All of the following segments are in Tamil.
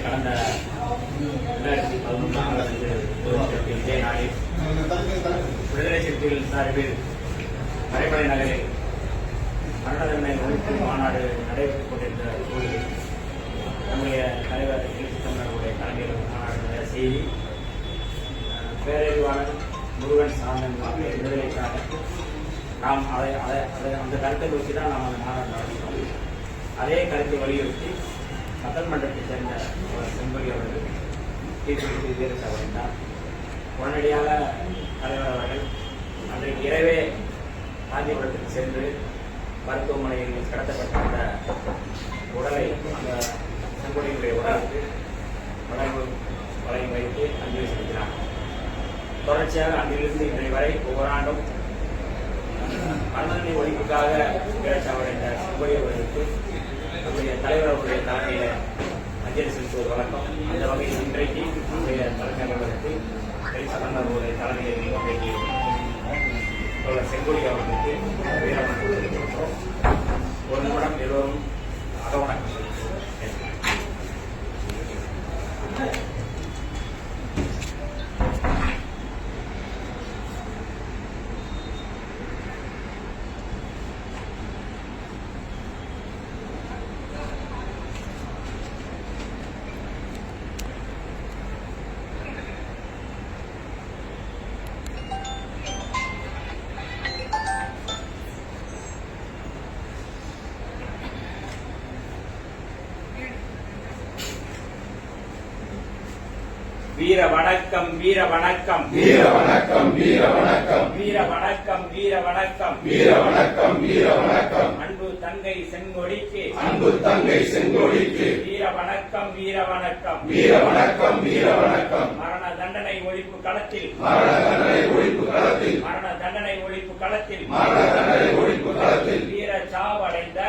கடந்த 2011 இதே நாளில் விடுதலை சிறுத்தைகள் சார்பில் மறைமலை நகரில் மரண தண்டனை ஒழிப்பு மாநாடு நடைபெற்றுக் கொண்டிருந்த சூழலில் நம்முடைய தலைவர் தமிழர்களுடைய தலைமையில் மாநாடு செய்தி பேரறிவாளர் முருகன் சாந்தன் விடுதலைக்காக நாம் அந்த கருத்தை நோக்கி தான் நாம் அந்த மாநாடு நடத்தினோம். அதே கருத்தை வலியுறுத்தி மக்கள் மன்றத்தைச் சேர்ந்த செம்பொழி அவர்கள் தீர்ப்பு வீரர் அவர்கள் உடனடியாக தலைவர் அவர்கள் அன்றைக்கு இரவே காஞ்சிபுரத்துக்கு சென்று மருத்துவமனையில் கடத்தப்பட்ட அந்த உடலை அந்த செம்பொழியுடைய உடலுக்கு வளையம் வைத்து அஞ்சலி செலுத்தினார். தொடர்ச்சியாக அன்றிலிருந்து இன்றைய வரை ஒவ்வொரு ஆண்டும் மரண ஒழிப்புக்காக வீரச்சாவடைந்த செம்பொழி அவர்களுக்கு நம்முடைய தலைவர் அவருடைய தலைமையில் அஞ்சலி செலுத்துவது வழக்கம். அந்த வகையில் இன்றைக்கு நம்முடைய தலைமையகத்திற்கு அவருடைய தலைமையில் இன்றைக்கு செங்கோடி அவர்களுக்கு வீரவணக்கம் தெரிவிக்கின்றோம். ஒரு நிமிடம் எல்லோரும் அகவணக்கம். வீர வணக்கம் வீர வணக்கம் வீர வணக்கம் வீர வணக்கம் வீர வணக்கம் வீர வணக்கம் வீர வணக்கம் வீர வணக்கம் அன்பு தங்கை செங்கொடிக்கு அன்பு தங்கை செங்கோடிக்கு வீர வணக்கம் வீர வணக்கம் வீர வணக்கம் வீர வணக்கம் மரண தண்டனை ஒழிப்பு களத்தில் மரண தண்டனை ஒழிப்பு களத்தில் மரண தண்டனை ஒழிப்பு களத்தில் மரண தண்டனை ஒழிப்பு களத்தில் வீர சாவடைந்த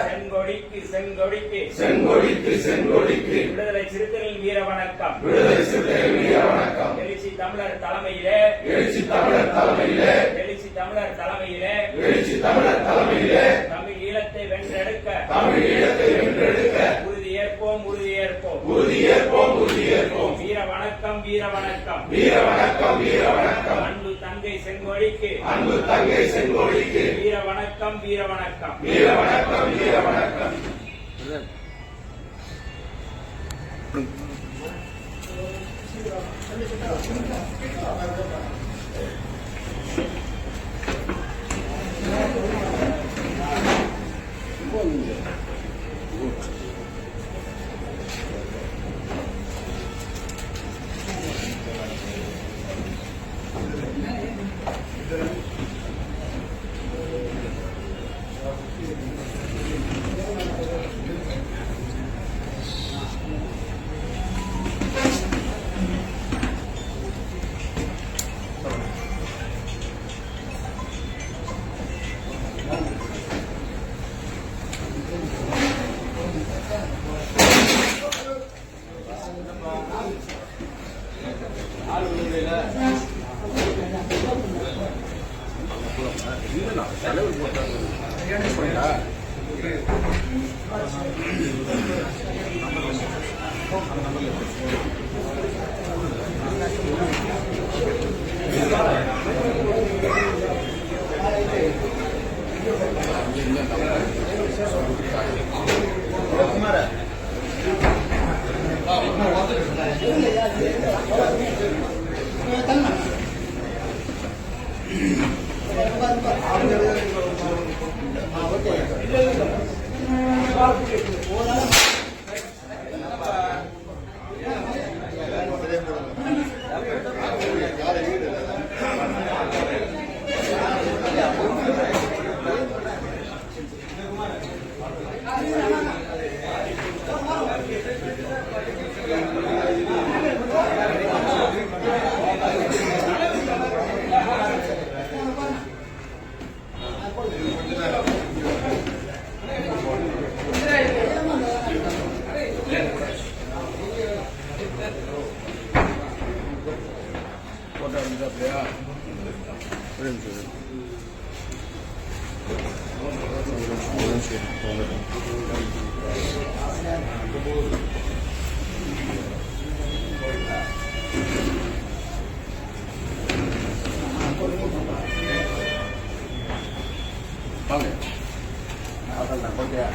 செங்கொடிக்கு செங்கொடிக்கு செங்கோடிக்கு செங்கோடிக்கு விடுதலை சிறுத்தைகள் வீர வணக்கம் விடுதலை சிறுத்தைகள் வீர வணக்கம் எழுச்சி தமிழர் தலைமையிலே எழுச்சி தமிழர் தலைமையிலே எழுச்சி தமிழர் தலைமையிலே எழுச்சி தமிழர் தலைமையிலே தமிழ் ஈழத்தை வென்றெடுக்க தமிழ் ஈழத்தை வென்றெடுக்க உறுதியேற்போம் உறுதியேற்போம் உறுதியேற்போம் உறுதியேற்போம் வீர வணக்கம் வீர வணக்கம் வீர வணக்கம் வீர வணக்கம் அன்பு தங்கை செங்கொடிக்கு அன்பு தங்கை செங்கோடிக்கு வீர வணக்கம் வீர வணக்கம் வீர வணக்கம் வீர வணக்கம் போட்டோ இருந்தா அப்படியா வாங்க அதான் போட்டியா